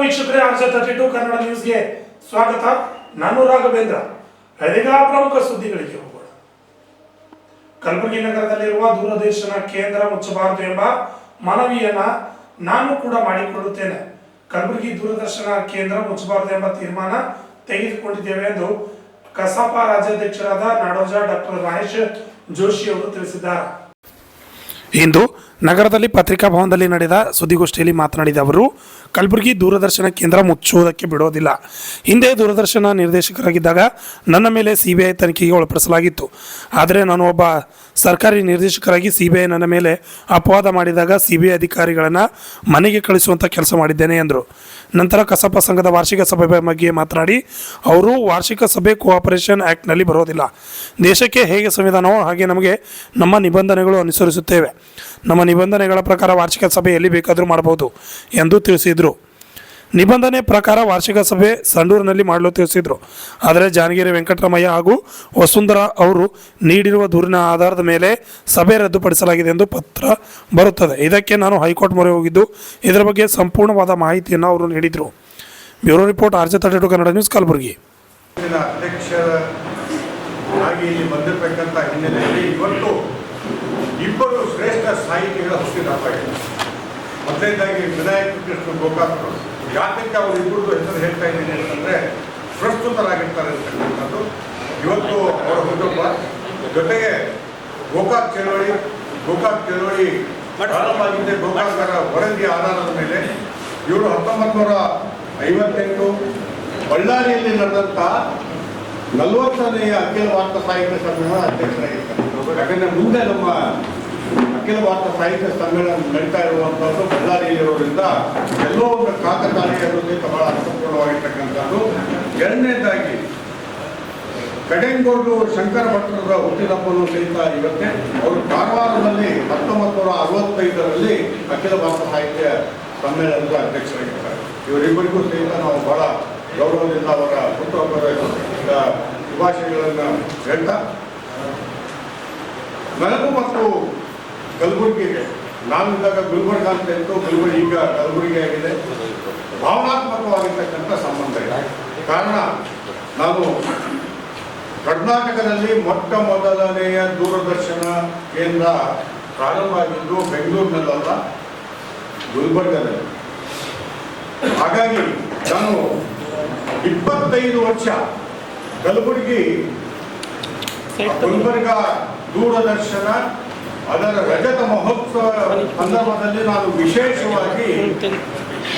ವೀಕ್ಷಕರೇ, RJ32 ಕನ್ನಡ ನ್ಯೂಸ್ಗೆ ಸ್ವಾಗತ. ನಾನು ರಾಘವೇಂದ್ರ. ಇದೀಗ ಪ್ರಮುಖ ಸುದ್ದಿಗಳಿಗೆ ಹೋಗೋಣ. ಕಲಬುರಗಿ ನಗರದಲ್ಲಿರುವ ದೂರದರ್ಶನ ಕೇಂದ್ರ ಮುಚ್ಚಬಾರದು ಎಂಬ ಮನವಿಯನ್ನ ನಾನು ಕೂಡ ಮಾಡಿಕೊಳ್ಳುತ್ತೇನೆ. ಕಲಬುರಗಿ ದೂರದರ್ಶನ ಕೇಂದ್ರ ಮುಚ್ಚಬಾರದು ಎಂಬ ತೀರ್ಮಾನ ತೆಗೆದುಕೊಂಡಿದ್ದೇವೆ ಎಂದು ಕಸಾಪ ರಾಜ್ಯಾಧ್ಯಕ್ಷರಾದ ನಾಡೋಜ ಡಾಕ್ಟರ್ ಮಹೇಶ್ ಜೋಶಿ ಅವರು ತಿಳಿಸಿದ್ದಾರೆ. ಇಂದು ನಗರದಲ್ಲಿ ಪತ್ರಿಕಾ ಭವನದಲ್ಲಿ ನಡೆದ ಸುದ್ದಿಗೋಷ್ಠಿಯಲ್ಲಿ ಮಾತನಾಡಿದ ಅವರು, ಕಲಬುರಗಿ ದೂರದರ್ಶನ ಕೇಂದ್ರ ಮುಚ್ಚುವುದಕ್ಕೆ ಬಿಡೋದಿಲ್ಲ. ಹಿಂದೆ ದೂರದರ್ಶನ ನಿರ್ದೇಶಕರಾಗಿದ್ದಾಗ ನನ್ನ ಮೇಲೆ CBI ತನಿಖೆಗೆ ಒಳಪಡಿಸಲಾಗಿತ್ತು. ಆದರೆ ನಾನು ಒಬ್ಬ ಸರ್ಕಾರಿ ನಿರ್ದೇಶಕರಾಗಿ CBI ನನ್ನ ಮೇಲೆ ಅಪವಾದ ಮಾಡಿದಾಗ CBI ಅಧಿಕಾರಿಗಳನ್ನು ಮನೆಗೆ ಕಳಿಸುವಂಥ ಕೆಲಸ ಮಾಡಿದ್ದೇನೆ ಎಂದರು. ನಂತರ ಕಸಾಪ ಸಂಘದ ವಾರ್ಷಿಕ ಸಭೆ ಬಗ್ಗೆ ಮಾತನಾಡಿ ಅವರು, ವಾರ್ಷಿಕ ಸಭೆ ಕೋಆಪರೇಷನ್ ಆ್ಯಕ್ಟ್ನಲ್ಲಿ ಬರೋದಿಲ್ಲ. ದೇಶಕ್ಕೆ ಹೇಗೆ ಸಂವಿಧಾನವೋ ಹಾಗೆ ನಮಗೆ ನಮ್ಮ ನಿಬಂಧನೆಗಳು ಅನುಸರಿಸುತ್ತೇವೆ. ನಮ್ಮ ನಿಬಂಧನೆಗಳ ಪ್ರಕಾರ ವಾರ್ಷಿಕ ಸಭೆ ಎಲ್ಲಿ ಬೇಕಾದರೂ ಮಾಡಬಹುದು ಎಂದು ತಿಳಿಸಿದರು. ನಿಬಂಧನೆ ಪ್ರಕಾರ ವಾರ್ಷಿಕ ಸಭೆ ಸಂಡೂರಿನಲ್ಲಿ ಮಾಡಲು ತಿಳಿಸಿದರು. ಆದರೆ ಜಾನಗಿರಿ ವೆಂಕಟರಮಯ್ಯ ಹಾಗೂ ವಸುಂಧರಾ ಅವರು ನೀಡಿರುವ ದೂರಿನ ಆಧಾರದ ಮೇಲೆ ಸಭೆ ರದ್ದುಪಡಿಸಲಾಗಿದೆ ಎಂದು ಪತ್ರ ಬರುತ್ತದೆ. ಇದಕ್ಕೆ ನಾನು ಹೈಕೋರ್ಟ್ ಮೊರೆ ಹೋಗಿದ್ದು ಇದರ ಬಗ್ಗೆ ಸಂಪೂರ್ಣವಾದ ಮಾಹಿತಿಯನ್ನು ಅವರು ನೀಡಿದರು. Bureau report, RJ32 Kannada news, Kalaburagi. ಇವತ್ತು ಇಬ್ಬರು ಶ್ರೇಷ್ಠ ಸಾಹಿತಿಗಳ ಹುಟ್ಟಿದಬ್ಬ. ಮೊದಲನೇದಾಗಿ ವಿನಾಯಕ ಕೃಷ್ಣ ಗೋಕಾಕರು. ಯಾತಕ್ಕೆ ಅವರು ಇಬ್ಬರು ಹೆಸರು ಹೇಳ್ತಾ ಇದ್ದೀನಿ ಅಂತಂದರೆ, ಪ್ರಸ್ತುತರಾಗಿರ್ತಾರೆ ಅಂತಕ್ಕಂಥದ್ದು ಇವತ್ತು ಅವರ ಹುಟ್ಟುಹಬ್ಬ. ಜೊತೆಗೆ ಗೋಕಾಕ್ ಚಳವಳಿ ಪ್ರಾರಂಭವಾಗಿದ್ದೆ ಗೋಕಾಕರ ವರದಿ ಆಧಾರದ ಮೇಲೆ. ಇವರು 1958 ಬಳ್ಳಾರಿಯಲ್ಲಿ ನಡೆದಂಥ 40ನೇ ಅಖಿಲ ಭಾರತ ಸಾಹಿತ್ಯ ಸಮ್ಮೇಳನ ಅಧ್ಯಕ್ಷರಾಗಿರ್ತಾರೆ. ಯಾಕಂದರೆ ಮುಂದೆ ನಮ್ಮ ಅಖಿಲ ಭಾರತ ಸಾಹಿತ್ಯ ಸಮ್ಮೇಳನ ನಡೀತಾ ಇರುವಂಥದ್ದು ಬಳ್ಳಾರಿಯಲ್ಲಿರೋದ್ರಿಂದ ಎಲ್ಲೋ ಒಂದು ಕಾಕತಾಳೀಯ ಸಹಿತ ಬಹಳ ಅರ್ಥಪೂರ್ಣವಾಗಿರ್ತಕ್ಕಂಥದ್ದು. ಎರಡನೇದಾಗಿ ಕಡೆಂಗೋಡು ಶಂಕರ ಭಟ್ರ ಹುಟ್ಟಿದಬ್ಬನ್ನು ಸಹಿತ ಇವತ್ತೇ. ಅವರು ಕಾರವಾರದಲ್ಲಿ 1965ರಲ್ಲಿ ಅಖಿಲ ಭಾರತ ಸಾಹಿತ್ಯ ಸಮ್ಮೇಳನದ ಅಧ್ಯಕ್ಷರಾಗಿರ್ತಾರೆ. ಇವರಿಬ್ಬರಿಗೂ ಸಹಿತ ನಾವು ಬಹಳ ಗೌರವದಿಂದ ಅವರ ಹುಟ್ಟುಹಬ್ಬದ ಶುಭಾಶಯಗಳನ್ನು ಹೇಳ್ತಾ, ನನಗೂ ಮತ್ತು ಕಲಬುರಗಿಗೆ, ನಾವಿದ್ದಾಗ ಗುಲ್ಬರ್ಗ ಅಂತ ಇತ್ತು, ಗುಲ್ಬರ್ಗ ಈಗ ಕಲಬುರಗಿ ಆಗಿದೆ, ಭಾವನಾತ್ಮಕವಾಗಿರ್ತಕ್ಕಂಥ ಸಂಬಂಧ ಇದೆ. ಕಾರಣ, ನಾನು ಕರ್ನಾಟಕದಲ್ಲಿ ಮೊಟ್ಟ ಮೊದಲನೆಯ ದೂರದರ್ಶನ ಕೇಂದ್ರ ಪ್ರಾರಂಭ ಆಗಿದ್ದು ಬೆಂಗಳೂರಿನಲ್ಲ, ಗುಲ್ಬರ್ಗದಲ್ಲಿ. ಹಾಗಾಗಿ ನಾನು 25 ವರ್ಷ ಕಲಬುರಗಿ ಗುಲ್ಬರ್ಗ ದೂರದರ್ಶನ ಅದರ ರಜತ ಮಹೋತ್ಸವ ಸಂದರ್ಭದಲ್ಲಿ ನಾನು ವಿಶೇಷವಾಗಿ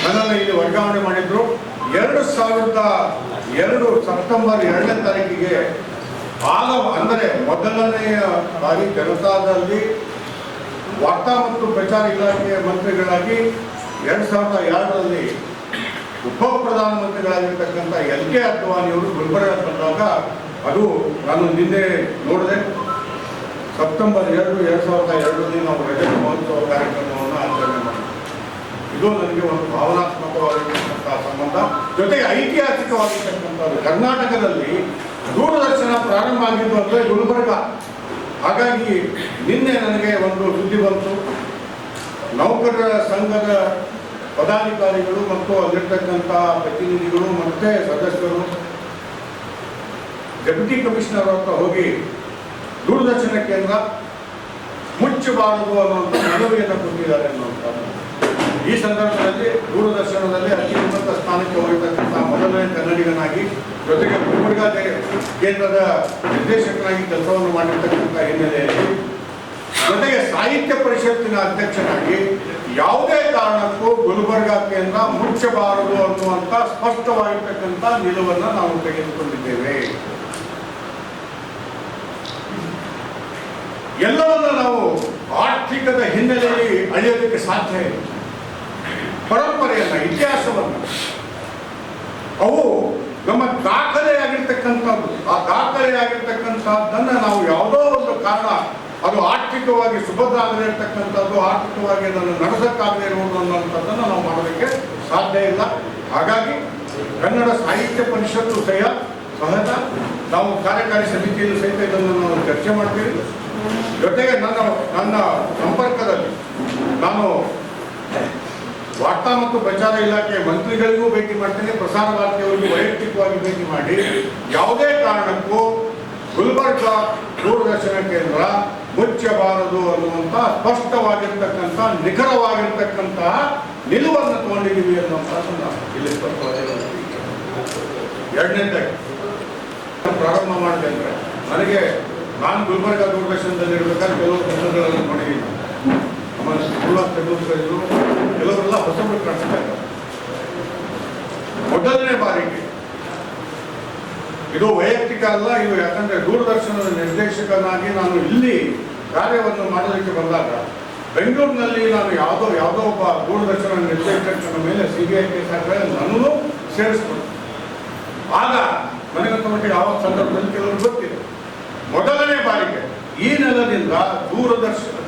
ನನ್ನನ್ನು ಇಲ್ಲಿ ವರ್ಗಾವಣೆ ಮಾಡಿದ್ರು. 2002 ಸೆಪ್ಟೆಂಬರ್ 2ನೇ ತಾರೀಕಿಗೆ ಅಂದರೆ ಮೊದಲನೆಯ ಬಾರಿ ಜನತಾದಲ್ಲಿ ವಾರ್ತಾ ಮತ್ತು ಪ್ರಚಾರ ಇಲಾಖೆಯ ಮಂತ್ರಿಗಳಾಗಿ 2002ರಲ್ಲಿ ಉಪ ಪ್ರಧಾನಮಂತ್ರಿಗಳಾಗಿರ್ತಕ್ಕಂಥ LK ಅದ್ವಾನಿಯವರು ಗುಲ್ಬರ್ಗ ಬಂದಾಗ, ಅದು ನಾನು ನಿನ್ನೆ ನೋಡಿದೆ, ಸೆಪ್ಟೆಂಬರ್ 2, 2002ರಲ್ಲಿ ನಾವು ರಜತ ಮಹೋತ್ಸವ ಕಾರ್ಯಕ್ರಮವನ್ನು ಆಚರಣೆ ಮಾಡಿದ್ವಿ. ಇದು ನನಗೆ ಒಂದು ಭಾವನಾತ್ಮಕವಾಗಿರ್ತಕ್ಕಂಥ ಸಂಬಂಧ, ಜೊತೆಗೆ ಐತಿಹಾಸಿಕವಾಗಿರ್ತಕ್ಕಂಥದ್ದು. ಕರ್ನಾಟಕದಲ್ಲಿ ದೂರದರ್ಶನ ಪ್ರಾರಂಭ ಆಗಿದ್ದು ಅಂದರೆ ಗುಲ್ಬರ್ಗ. ಹಾಗಾಗಿ ನಿನ್ನೆ ನನಗೆ ಒಂದು ಸುದ್ದಿ ಬಂತು, ನೌಕರರ ಸಂಘದ ಪದಾಧಿಕಾರಿಗಳು ಮತ್ತು ಅಲ್ಲಿರ್ತಕ್ಕಂಥ ಪ್ರತಿನಿಧಿಗಳು ಮತ್ತು ಸದಸ್ಯರು ಡೆಪ್ಯೂಟಿ ಕಮಿಷನರ್ ಹತ್ರ ಹೋಗಿ ದೂರದರ್ಶನ ಕೇಂದ್ರ ಮುಚ್ಚಬಾರದು ಅನ್ನುವಂಥ ಮನವಿಯನ್ನು ಕೊಟ್ಟಿದ್ದಾರೆ ಅನ್ನುವಂಥದ್ದು. ಈ ಸಂದರ್ಭದಲ್ಲಿ ದೂರದರ್ಶನದಲ್ಲಿ ಅತಿ ಉನ್ನತ ಸ್ಥಾನಕ್ಕೆ ಹೋಗಿರ್ತಕ್ಕಂಥ ಮೊದಲನೇ ಕನ್ನಡಿಗನಾಗಿ, ಜೊತೆಗೆ ಗುಲ್ಬರ್ಗ ಕೇಂದ್ರದ ನಿರ್ದೇಶಕನಾಗಿ ಕೆಲಸವನ್ನು ಮಾಡಿರ್ತಕ್ಕಂಥ ಹಿನ್ನೆಲೆಯಲ್ಲಿ, ಜೊತೆಗೆ ಸಾಹಿತ್ಯ ಪರಿಷತ್ತಿನ ಅಧ್ಯಕ್ಷನಾಗಿ ಯಾವುದೇ ಕಾರಣಕ್ಕೂ ಗುಲ್ಬರ್ಗ ಕೇಂದ್ರ ಮುಚ್ಚಬಾರದು ಅನ್ನುವಂಥ ಸ್ಪಷ್ಟವಾಗಿರ್ತಕ್ಕಂಥ ನಿಲುವನ್ನು ನಾವು ತೆಗೆದುಕೊಂಡಿದ್ದೇವೆ. ಎಲ್ಲವನ್ನ ನಾವು ಆರ್ಥಿಕದ ಹಿನ್ನೆಲೆಯಲ್ಲಿ ಅಳೆಯೋದಕ್ಕೆ ಸಾಧ್ಯ ಇಲ್ಲ. ಪರಂಪರೆಯನ್ನ, ಇತಿಹಾಸವನ್ನು, ಅವು ನಮ್ಮ ದಾಖಲೆಯಾಗಿರ್ತಕ್ಕಂಥದ್ದು. ಆ ದಾಖಲೆಯಾಗಿರ್ತಕ್ಕಂಥದ್ದನ್ನು ನಾವು ಯಾವುದೋ ಒಂದು ಕಾರಣ, ಅದು ಆರ್ಥಿಕವಾಗಿ ಸುಭದ್ರ ಆಗದೇ ಇರತಕ್ಕಂಥದ್ದು, ಆರ್ಥಿಕವಾಗಿ ಅದನ್ನು ನಡೆಸೋಕ್ಕಾಗದೇ ಇರುವುದು ಅನ್ನೋಂಥದ್ದನ್ನು ನಾವು ಮಾಡೋದಕ್ಕೆ ಸಾಧ್ಯ ಇಲ್ಲ. ಹಾಗಾಗಿ ಕನ್ನಡ ಸಾಹಿತ್ಯ ಪರಿಷತ್ತು ಸಹಜ ನಾವು ಕಾರ್ಯಕಾರಿ ಸಮಿತಿಯಲ್ಲಿ ಸಹಿತ ಇದನ್ನು ನಾವು ಚರ್ಚೆ ಮಾಡ್ತೀವಿ. ಜೊತೆಗೆ ನನ್ನ ಸಂಪರ್ಕದಲ್ಲಿ ನಾನು ವಾರ್ತಾ ಮತ್ತು ಪ್ರಚಾರ ಇಲಾಖೆ ಮಂತ್ರಿಗಳಿಗೂ ಭೇಟಿ ಮಾಡ್ತೇನೆ, ಪ್ರಸಾರ ಭಾರತಿಯವರಿಗೂ ವೈಯಕ್ತಿಕವಾಗಿ ಭೇಟಿ ಮಾಡಿ ಯಾವುದೇ ಕಾರಣಕ್ಕೂ ಗುಲ್ಬರ್ಗ ದೂರದರ್ಶನ ಕೇಂದ್ರ ಮುಚ್ಚಬಾರದು ಅನ್ನುವಂಥ ಸ್ಪಷ್ಟವಾಗಿರ್ತಕ್ಕಂಥ ನಿಖರವಾಗಿರ್ತಕ್ಕಂತಹ ನಿಲುವನ್ನು ತಗೊಂಡಿದ್ದೀವಿ ಅನ್ನುವಂಥದ್ದನ್ನು ಇಲ್ಲಿ ಸ್ಪಷ್ಟವಾಗಿ ಎರಡನೇದಾಗಿ ಪ್ರಾರಂಭ ಮಾಡಿದೆ ಅಂದರೆ ನಾನು ಗುಲ್ಬರ್ಗ ದೂರದರ್ಶನದಲ್ಲಿ ಇರಬೇಕಾದ್ರೆ ಕೆಲವು ಪುಸ್ತಕಗಳನ್ನು ಮಾಡಿದ್ದೀನಿ. ನಮ್ಮ ಸ್ಕೂಲ್ ಆಫ್ ತೆಗೆದುಕೊಂಡಿದ್ರು ಕೆಲವರೆಲ್ಲ ಹೊಸಬರು ಕಾಣಿಸ್ತಾ ಇದ್ದಾರೆ. ಮೊದಲನೇ ಬಾರಿಗೆ ಇದು ವೈಯಕ್ತಿಕ ಅಲ್ಲ, ಇದು ಯಾಕಂದ್ರೆ ದೂರದರ್ಶನದ ನಿರ್ದೇಶಕನಾಗಿ ನಾನು ಇಲ್ಲಿ ಕಾರ್ಯವನ್ನು ಮಾಡೋದಕ್ಕೆ ಬಂದಾಗ ಬೆಂಗಳೂರಿನಲ್ಲಿ ನಾನು ಯಾವುದೋ ಒಬ್ಬ ದೂರದರ್ಶನ ನಿರ್ದೇಶಕನ ಮೇಲೆ CBI ಕೇಸ್ ಹಾಕಿದ್ರೆ ನನ್ನೂ ಸೇರಿಸ್ಕೊಂಡು ಆಗ ನನಗಂತ ಮಟ್ಟಿಗೆ ಯಾವ ಸಂದರ್ಭದಲ್ಲಿ ಕೆಲವರು ಗೊತ್ತಿದೆ. ಮೊದಲನೇ ಬಾರಿಗೆ ಈ ನೆಲದಿಂದ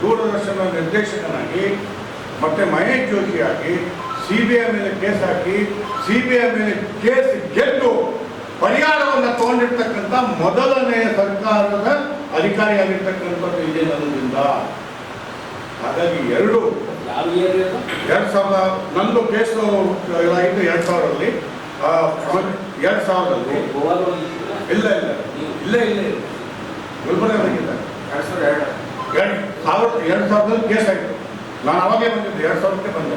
ದೂರದರ್ಶನ ನಿರ್ದೇಶಕನಾಗಿ ಮತ್ತೆ ಮಹೇಶ್ ಜೋಶಿಯಾಗಿ CBI ಮೇಲೆ ಕೇಸ್ ಹಾಕಿ CBI ಮೇಲೆ ಕೇಸ್ ಗೆದ್ದು ಪರಿಹಾರವನ್ನು ತಗೊಂಡಿರ್ತಕ್ಕಂಥ ಮೊದಲನೆಯ ಸರ್ಕಾರದ ಅಧಿಕಾರಿಯಾಗಿರ್ತಕ್ಕಂಥದ್ದು ಇದೇ ನೆಲದಿಂದ. ಹಾಗಾಗಿ 2000 ನಂದು ಕೇಸು ಆಯಿತು 2000ರಲ್ಲಿ. 2000ರಲ್ಲಿ ಇಲ್ಲ ಗುಲ್ಬರ್ಗದಾಗಿದ್ದ 2000ರಲ್ಲಿ ಕೇಸ್ ಆಯಿತು. ನಾನು ಅವಾಗೇ ಬಂದಿದ್ದೆ, 2000ಕ್ಕೆ ಬಂದೆ.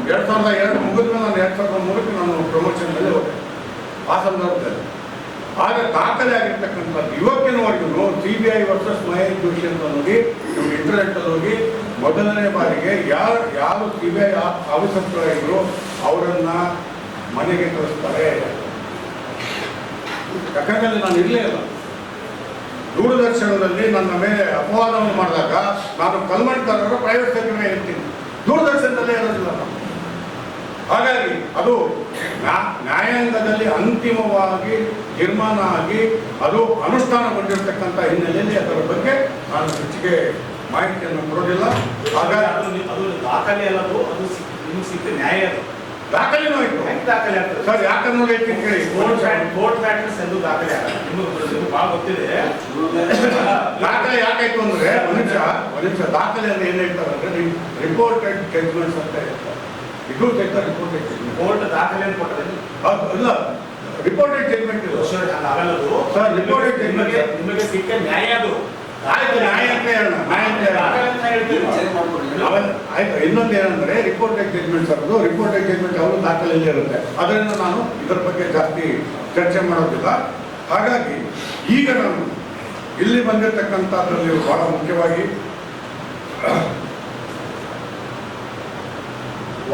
2002 ಮುಗಿದ್ಮೇಲೆ ನಾನು 2003ಕ್ಕೆ ನಾನು ಪ್ರಮೋಷನ್ ಮೇಲೆ ಹೋದೆ. ಆ ಸಂದರ್ಭದಲ್ಲಿ ಆಗ ದಾಖಲೆ ಆಗಿರ್ತಕ್ಕಂಥದ್ದು ಇವತ್ತಿನವರೆಗೂ CBI ವರ್ಸಸ್ ಮಹೇಶ್ ಜೋಶಿ ಅಂತ ನೋಡಿ ನಿಮ್ಗೆ ಇಂಟರ್ನೆಟ್ಟಲ್ಲಿ ಹೋಗಿ ಮೊದಲನೇ ಬಾರಿಗೆ ಯಾರು CBI ಆಫೀಸರ್ಗಳಿದ್ರು ಅವರನ್ನ ಮನೆಗೆ ಕಳಿಸ್ತಾರೆ. ಯಾಕಂದ್ರೆ ನಾನು ಇರಲೇ ಇಲ್ಲ. ದೂರದರ್ಶನದಲ್ಲಿ ನನ್ನ ಮೇಲೆ ಅಪವಾದವನ್ನು ಮಾಡಿದಾಗ ನಾನು ಕಲ್ಮಣ್ಕರ್ ಅವರ ಪ್ರೈವೇಟ್ ಸೆಕ್ರೆಟರಿ ಇರ್ತೀನಿ, ದೂರದರ್ಶನದಲ್ಲೇ ಇರೋದಿಲ್ಲ ನಾನು. ಹಾಗಾಗಿ ಅದು ನ್ಯಾಯಾಂಗದಲ್ಲಿ ಅಂತಿಮವಾಗಿ ತೀರ್ಮಾನ ಆಗಿ ಅದು ಅನುಷ್ಠಾನಗೊಂಡಿರ್ತಕ್ಕಂಥ ಹಿನ್ನೆಲೆಯಲ್ಲಿ ಅದರ ಬಗ್ಗೆ ನಾನು ಹೆಚ್ಚಿಗೆ ಮಾಹಿತಿಯನ್ನು ಕೊಡೋದಿಲ್ಲ. ಹಾಗಾಗಿ ಅದು ದಾಖಲೆ ಅಲ್ಲದು, ಅದು ನಿಮ್ಗೆ ಸಿಕ್ಕ ನ್ಯಾಯ. ಅದು ದಾಖಲೆನೂ ಆಯ್ತು. ದಾಖಲೆ ಆಗ್ತದೆ ಸರ್, ಯಾಕಂದ್ರೆ ಐತಿ ಕೇಳಿ. ಕೋರ್ಟ್ ಮ್ಯಾಟ್ರಸ್ ಎಂದು ದಾಖಲೆ ಆಗಲ್ಲ. ನಿಮ್ಗೆ ಭಾಳ ಗೊತ್ತಿದೆ. ದಾಖಲೆ ಯಾಕಾಯ್ತು ಅಂದ್ರೆ ಮನುಷ್ಯ ದಾಖಲೆ ಅಂದ್ರೆ ಏನ್ ಹೇಳ್ತಾರೆ ಅಂದ್ರೆ ರಿಪೋರ್ಟೆಡ್ ಜಡ್ಜ್ಮೆಂಟ್ಸ್ ಅಂತ ಹೇಳ್ತಾರೆ. ಇದು ರಿಪೋರ್ಟೆಡ್ ಜಡ್ಜ್ಮೆಂಟ್. ಕೋರ್ಟ್ ದಾಖಲೆ ಕೊಟ್ಟರೆ ಇಲ್ಲ, ರಿಪೋರ್ಟೆಡ್ ಜಡ್ಜ್ಮೆಂಟ್ ಇದು ಆಗಲ್ಲದು. ಸರ್, ರಿಪೋರ್ಟೆಡ್ ಜಡ್ಜ್ಮೆಂಟ್ ನಿಮಗೆ ಸಿಕ್ಕ ನ್ಯಾಯ ಅದು. ಆಯ್ತು, ನ್ಯಾಯ ಅಂತ ಹೇಳೋಣ. ಆಯ್ತು. ಇನ್ನೊಂದು ಏನಂದ್ರೆ ರಿಪೋರ್ಟೆಡ್ ಜಡ್ಜ್ಮೆಂಟ್ಸ್ ಅನ್ನೋದು ರಿಪೋರ್ಟೆಡ್ ಜಡ್ಜ್ಮೆಂಟ್ ಅವರು ದಾಖಲೆಯಲ್ಲಿ ಇರುತ್ತೆ. ಅದರಿಂದ ನಾನು ಇದರ ಬಗ್ಗೆ ಜಾಸ್ತಿ ಚರ್ಚೆ ಮಾಡೋದಿಲ್ಲ. ಹಾಗಾಗಿ ಈಗ ನಾನು ಇಲ್ಲಿ ಬಂದಿರತಕ್ಕಂಥದ್ರಲ್ಲಿ ಬಹಳ ಮುಖ್ಯವಾಗಿ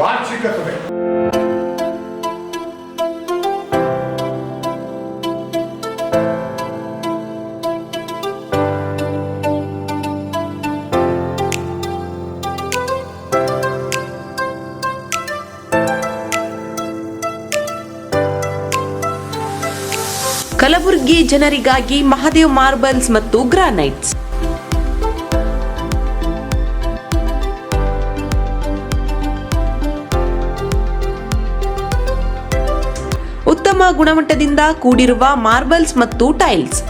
ವಾರ್ಷಿಕ ಸಭೆ. ಕಲಬುರಗಿ ಜನರಿಗಾಗಿ ಮಹಾದೇವ್ ಮಾರ್ಬಲ್ಸ್ ಮತ್ತು ಗ್ರಾನೈಟ್ಸ್. ಉತ್ತಮ ಗುಣಮಟ್ಟದಿಂದ ಕೂಡಿರುವ ಮಾರ್ಬಲ್ಸ್ ಮತ್ತು ಟೈಲ್ಸ್.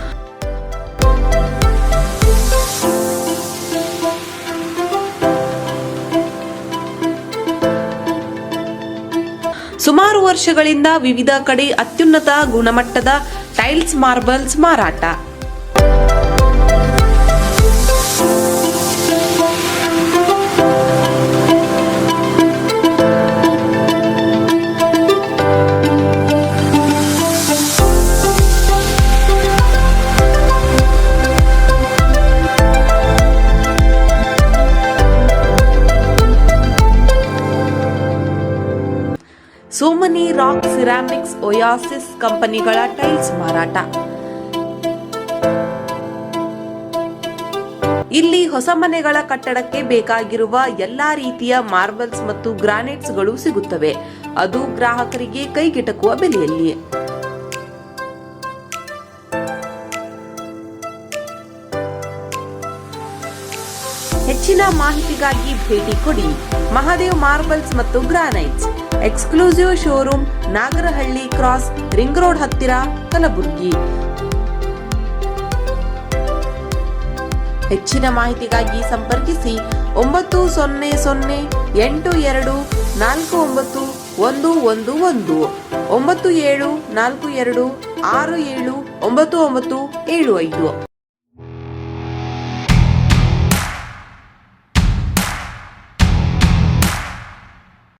ಸುಮಾರು ವರ್ಷಗಳಿಂದ ವಿವಿಧ ಕಡೆ ಅತ್ಯುನ್ನತ ಗುಣಮಟ್ಟದ ಟೈಲ್ಸ್, ಮಾರ್ಬಲ್ಸ್ ಮಾರಾಟ. ಸೋಮನಿ ರಾಕ್, ಸಿರಾಮಿಕ್ಸ್, ಒಯಾಸಿಸ್ ಕಂಪನಿಗಳ ಟೈಲ್ಸ್ ಮಾರಾಟ. ಇಲ್ಲಿ ಹೊಸ ಮನೆಗಳ ಕಟ್ಟಡಕ್ಕೆ ಬೇಕಾಗಿರುವ ಎಲ್ಲಾ ರೀತಿಯ ಮಾರ್ಬಲ್ಸ್ ಮತ್ತು ಗ್ರಾನೈಟ್ಸ್ಗಳು ಸಿಗುತ್ತವೆ, ಅದು ಗ್ರಾಹಕರಿಗೆ ಕೈಗೆಟಕುವ ಬೆಲೆಯಲ್ಲಿ. ಹೆಚ್ಚಿನ ಮಾಹಿತಿಗಾಗಿ ಭೇಟಿ ಕೊಡಿ. ಮಹಾದೇವ್ ಮಾರ್ಬಲ್ಸ್ ಮತ್ತು granites, exclusive showroom, Nagarahalli cross, ring road ಹತ್ತಿರ, ಕಲಬುರಗಿ. ಹೆಚ್ಚಿನ ಮಾಹಿತಿಗಾಗಿ ಸಂಪರ್ಕಿಸಿ 908242911 9742679975